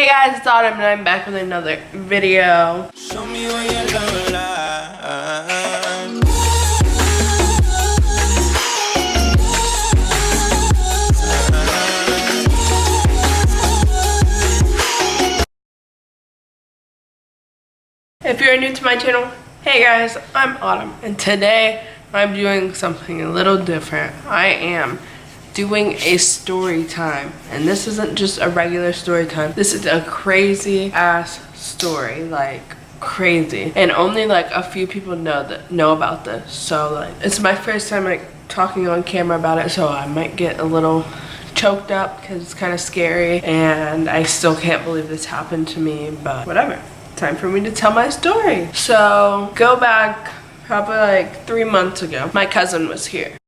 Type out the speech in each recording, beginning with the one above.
Hey guys, it's Autumn and I'm back with another video. Show me where your love lies. If you're new to my channel, hey guys, I'm Autumn and today I'm doing something a little different. I am doing a story time, and this isn't just a regular story time. This is a crazy ass story, like crazy, and only like a few people know about this. So like it's my first time like talking on camera about it, so I might get a little choked up because it's kind of scary and I still can't believe this happened to me, but whatever. Time for me to tell my story. So go back probably like 3 months ago. My cousin was here.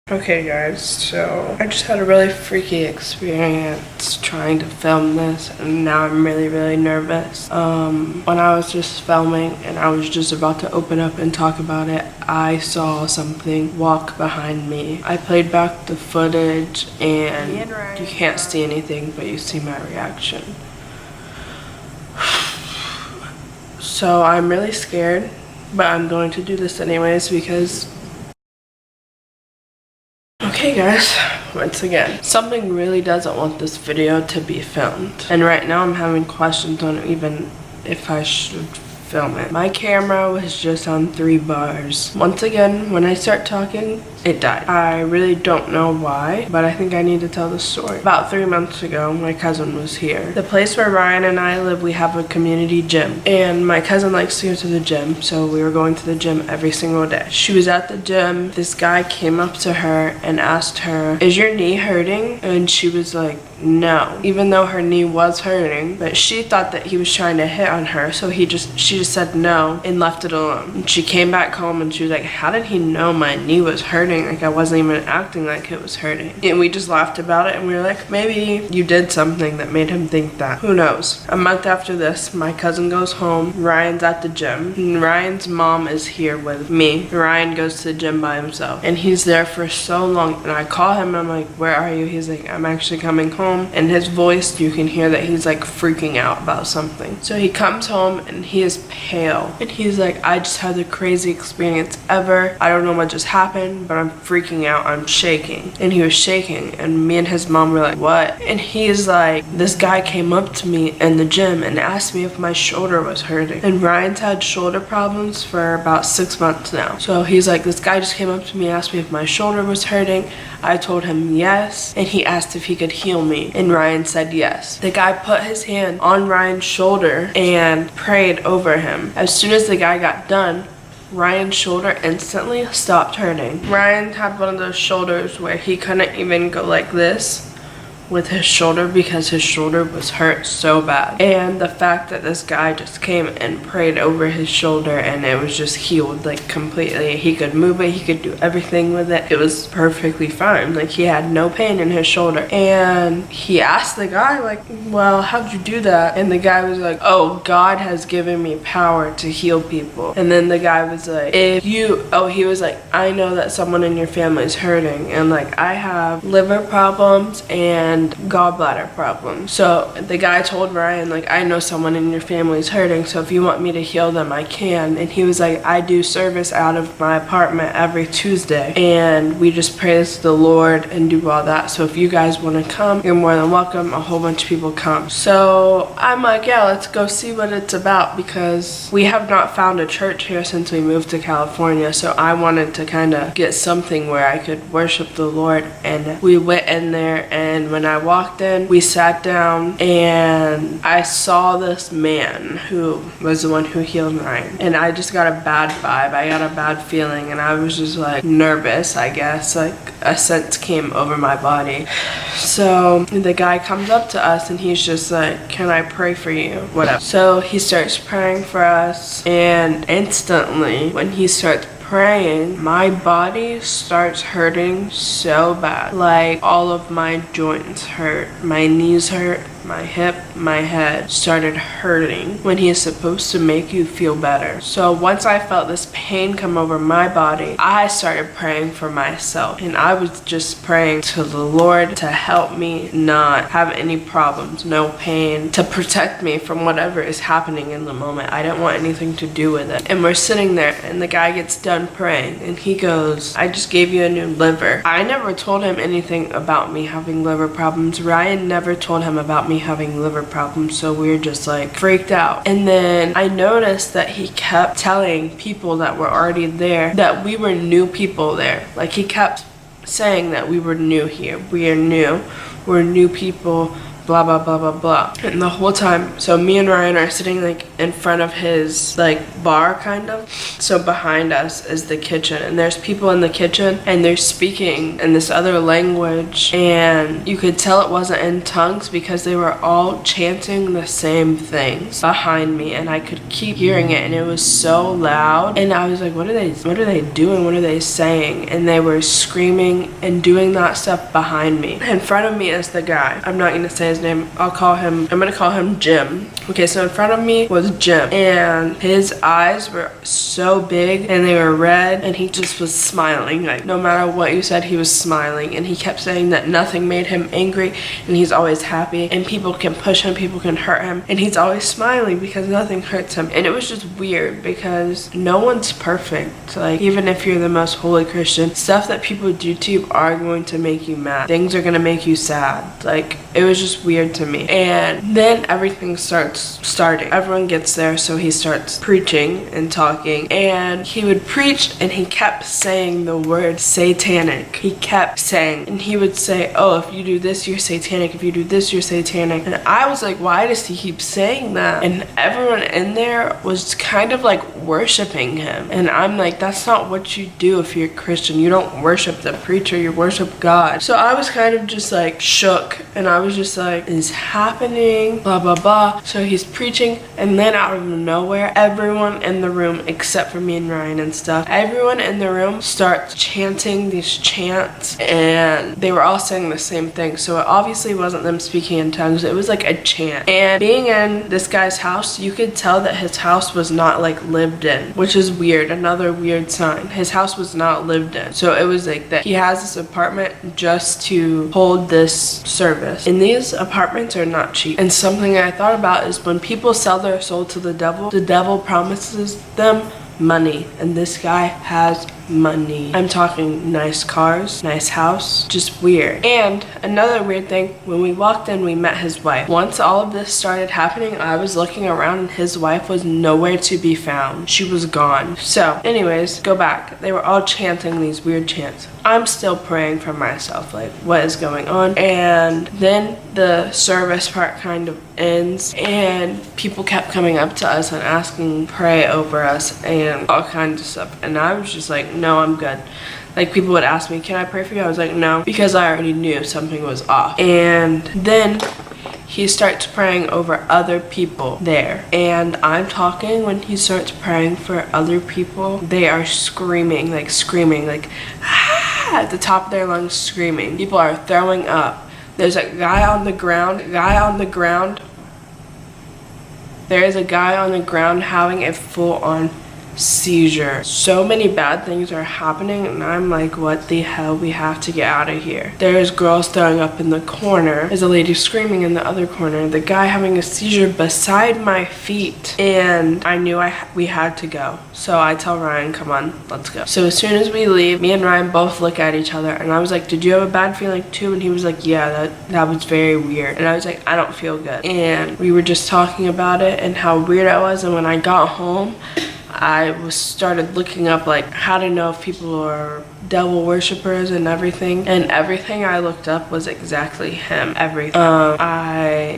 Okay guys, so I just had a really freaky experience trying to film this, and now I'm really nervous. When I was just filming and I was just about to open up and talk about it, I saw something walk behind me. I played back the footage and you can't see anything, but you see my reaction. So I'm really scared, but I'm going to do this anyways because okay guys, once again, something really doesn't want this video to be filmed. And right now I'm having questions on even if I should film it. My camera was just on 3 bars. Once again, when I start talking, it died. I really don't know why, but I think I need to tell the story. About 3 months ago, my cousin was here. The place where Ryan and I live, we have a community gym, and my cousin likes to go to the gym, so we were going to the gym every single day. She was at the gym. This guy came up to her and asked her, "Is your knee hurting?" And she was like, no, even though her knee was hurting, but she thought that he was trying to hit on her, so she just said no and left it alone. And she came back home and she was like, how did he know my knee was hurting? Like I wasn't even acting like it was hurting. And we just laughed about it and we were like, maybe you did something that made him think that. Who knows? A month after this, my cousin goes home. Ryan's at the gym. And Ryan's mom is here with me. Ryan goes to the gym by himself and he's there for so long, and I call him and I'm like, where are you? He's like, I'm actually coming home. And his voice, you can hear that he's like freaking out about something. So he comes home and he is pale and he's like, I just had the crazy experience ever. I don't know what just happened, but I'm freaking out. I'm shaking. And he was shaking, and me and his mom were like, what? And he's like, this guy came up to me in the gym and asked me if my shoulder was hurting. And Ryan's had shoulder problems for about 6 months now. So he's like, this guy just came up to me, asked me if my shoulder was hurting. I told him yes, and he asked if he could heal me, and Ryan said yes. The guy put his hand on Ryan's shoulder and prayed over him. As soon as the guy got done, Ryan's shoulder instantly stopped hurting. Ryan had one of those shoulders where he couldn't even go like this with his shoulder because his shoulder was hurt so bad. And the fact that this guy just came and prayed over his shoulder and it was just healed like completely. He could move it, he could do everything with it. It was perfectly fine. Like he had no pain in his shoulder. And he asked the guy like, well, how'd you do that? And the guy was like, oh, God has given me power to heal people. And then the guy was like, he was like, I know that someone in your family is hurting, and like I have liver problems and gallbladder problems. So the guy told Ryan like, I know someone in your family is hurting, so if you want me to heal them, I can. And he was like, I do service out of my apartment every Tuesday, and we just praise the Lord and do all that. So if you guys want to come, you're more than welcome. A whole bunch of people come. So I'm like, yeah, let's go see what it's about, because we have not found a church here since we moved to California. So I wanted to kind of get something where I could worship the Lord. And we went in there, and when I walked in, we sat down, and I saw this man who was the one who healed Ryan. And I just got a bad vibe. I got a bad feeling, and I was just like nervous, I guess. Like a sense came over my body. So the guy comes up to us and he's just like, can I pray for you? Whatever. So he starts praying for us, and instantly when he starts praying, my body starts hurting so bad. Like all of my joints hurt, my knees hurt, my hip, my head started hurting when he is supposed to make you feel better. So once I felt this pain come over my body, I started praying for myself. And I was just praying to the Lord to help me not have any problems, no pain, to protect me from whatever is happening in the moment. I didn't want anything to do with it. And we're sitting there and the guy gets done praying and he goes, I just gave you a new liver. I never told him anything about me having liver problems. Ryan never told him about me having liver problems, so we were just like freaked out. And then I noticed that he kept telling people that were already there that we were new people there. Like he kept saying that we were new here. We are new. We're new people. Blah blah blah blah blah. And the whole time, so me and Ryan are sitting like in front of his like bar kind of. So behind us is the kitchen and there's people in the kitchen and they're speaking in this other language and you could tell it wasn't in tongues because they were all chanting the same things behind me and I could keep hearing it and it was so loud and I was like, what are they doing? What are they saying? And they were screaming and doing that stuff behind me. In front of me is the guy. I'm not gonna say his name. I'm gonna call him Jim. Okay, so in front of me was Jim and his eyes were so big and they were red and he just was smiling. Like no matter what you said, he was smiling and he kept saying that nothing made him angry and he's always happy and people can push him, people can hurt him and he's always smiling because nothing hurts him. And it was just weird because no one's perfect. Like even if you're the most holy Christian, stuff that people do to you are going to make you mad. Things are gonna make you sad. Like it was just weird to me. And then everything starting. Everyone gets there, so he starts preaching and talking. And he would preach and he kept saying the word satanic. He kept saying, and he would say, oh, if you do this, you're satanic. If you do this, you're satanic. And I was like, why does he keep saying that? And everyone in there was kind of like worshiping him. And I'm like, that's not what you do if you're a Christian. You don't worship the preacher, you worship God. So I was kind of just like shook and I was just like, is happening, blah blah blah. So he's preaching and then out of nowhere, everyone in the room except for me and Ryan and stuff, everyone in the room starts chanting these chants and they were all saying the same thing. So it obviously wasn't them speaking in tongues, it was like a chant. And being in this guy's house, you could tell that his house was not like lived in, which is weird. Another weird sign. His house was not lived in. So it was like that he has this apartment just to hold this service. And these apartments are not cheap. And something I thought about is when people sell their soul to the devil promises them money, and this guy has money. I'm talking nice cars, nice house, just weird. And another weird thing, when we walked in, we met his wife. Once all of this started happening, I was looking around and his wife was nowhere to be found. She was gone. So anyways, go back. They were all chanting these weird chants. I'm still praying for myself, like what is going on? And then the service part kind of ends and people kept coming up to us and asking, pray over us and all kinds of stuff. And I was just like, no, I'm good. Like people would ask me, can I pray for you? I was like, no, because I already knew something was off. And then he starts praying over other people there. And I'm talking, when he starts praying for other people, they are screaming, like ah, at the top of their lungs, screaming. People are throwing up. There's a guy on the ground, There is a guy on the ground having a full-on seizure. So many bad things are happening and I'm like, what the hell, we have to get out of here. There's girls throwing up in the corner, there's a lady screaming in the other corner, the guy having a seizure beside my feet, and I knew we had to go. So I tell Ryan, come on, let's go. So as soon as we leave, me and Ryan both look at each other and I was like, did you have a bad feeling too? And he was like, yeah, that was very weird. And I was like, I don't feel good. And we were just talking about it and how weird it was. And when I got home, I started looking up like how to know if people are devil worshippers and everything. And everything I looked up was exactly him. Everything.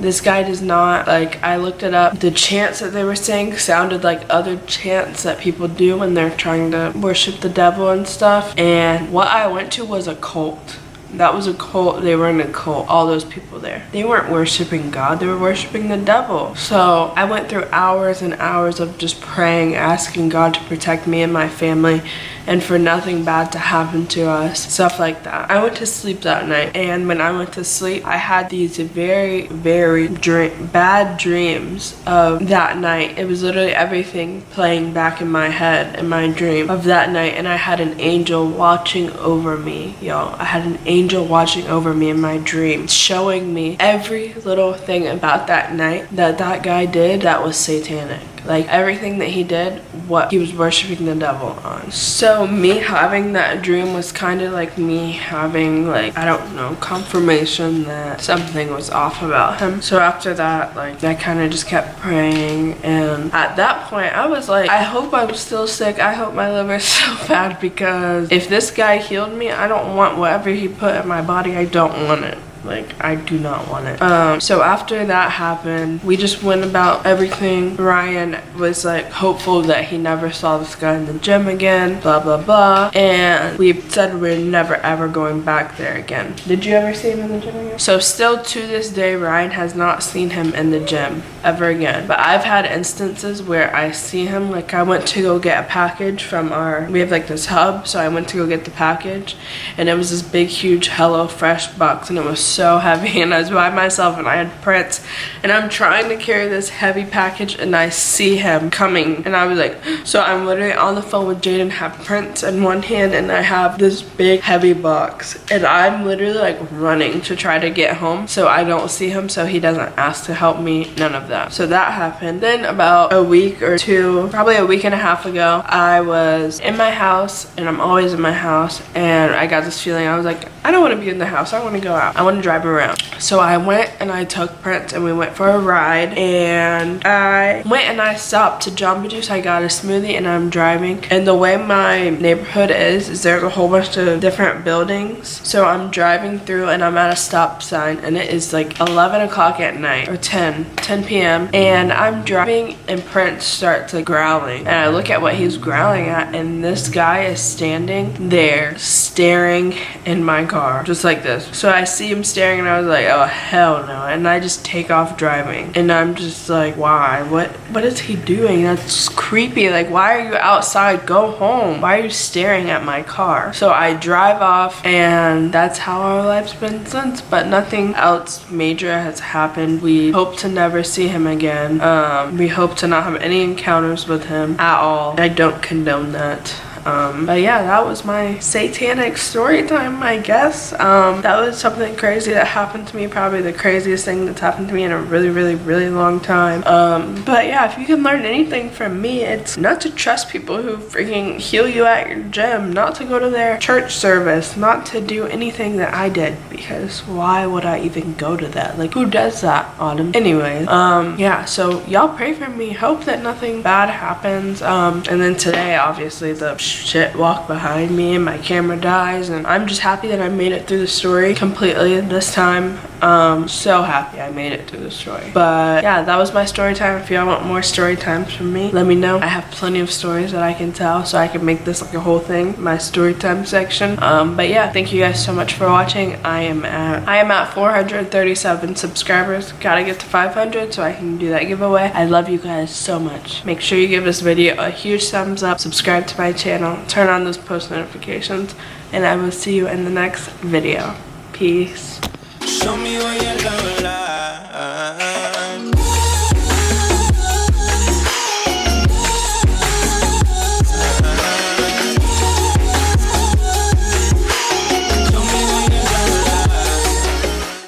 This guy does not, like, I looked it up. The chants that they were saying sounded like other chants that people do when they're trying to worship the devil and stuff. And what I went to was a cult. That was a cult. They were in a cult, all those people there. They weren't worshiping God, they were worshiping the devil. So I went through hours and hours of just praying, asking God to protect me and my family, and for nothing bad to happen to us, stuff like that. I went to sleep that night, and when I went to sleep, I had these very, very bad dreams of that night. It was literally everything playing back in my head in my dream of that night, and I had an angel watching over me, y'all. I had an angel watching over me in my dream, showing me every little thing about that night that guy did that was satanic. Like everything that he did, what he was worshiping the devil on. So me having that dream was kind of like me having, like, I don't know, confirmation that something was off about him. So after that, like, I kind of just kept praying, and at that point I was like, I hope I'm still sick. I hope my liver's so bad, because if this guy healed me, I don't want whatever he put in my body. I don't want it. Like, I do not want it. So after that happened, we just went about everything. Ryan was like hopeful that he never saw this guy in the gym again, blah blah blah, and we said we're never ever going back there again. Did you ever see him in the gym again? So still to this day, Ryan has not seen him in the gym ever again. But I've had instances where I see him. Like, I went to go get a package from we have like this hub, so I went to go get the package, and it was this big huge Hello Fresh box, and it was so heavy, and I was by myself, and I had Prince, and I'm trying to carry this heavy package, and I see him coming, and I was like, so I'm literally on the phone with Jaden, have Prince in one hand, and I have this big heavy box, and I'm literally like running to try to get home so I don't see him, so he doesn't ask to help me, none of that. So that happened. Then about a week or two, probably a week and a half ago, I was in my house, and I'm always in my house, and I got this feeling. I was like, I don't want to be in the house, I want to go out, I want to drive around. So I went and I took Prince, and we went for a ride, and I went and I stopped to Jamba Juice. I got a smoothie, and I'm driving, and the way my neighborhood is there's a whole bunch of different buildings. So I'm driving through, and I'm at a stop sign, and it is like 11 o'clock at night, or 10 p.m. and I'm driving, and Prince starts like growling, and I look at what he's growling at, and this guy is standing there staring in my car just like this. So I see him staring, and I was like, oh hell no, and I just take off driving, and I'm just like, why, what is he doing? That's creepy. Like, why are you outside? Go home. Why are you staring at my car? So I drive off, and that's how our life's been since, but nothing else major has happened. We hope to never see him again. We hope to not have any encounters with him at all. I don't condone that. But yeah, that was my satanic story time, I guess. That was something crazy that happened to me, probably the craziest thing that's happened to me in a really, really, really long time. But yeah, if you can learn anything from me, it's not to trust people who freaking heal you at your gym, not to go to their church service, not to do anything that I did, because why would I even go to that? Like, who does that, Autumn? Anyways, yeah, so y'all pray for me. Hope that nothing bad happens. And then today, obviously, the shit walk behind me and my camera dies, and I'm just happy that I made it through the story completely this time. So happy I made it through the story. But yeah, that was my story time. If y'all want more story times from me, let me know. I have plenty of stories that I can tell, so I can make this like a whole thing, my story time section. But yeah, thank you guys so much for watching. I am at 437 subscribers. Gotta get to 500 so I can do that giveaway. I love you guys so much. Make sure you give this video a huge thumbs up, subscribe to my channel, turn on those post notifications, and I will see you in the next video. Peace. Show me what you love.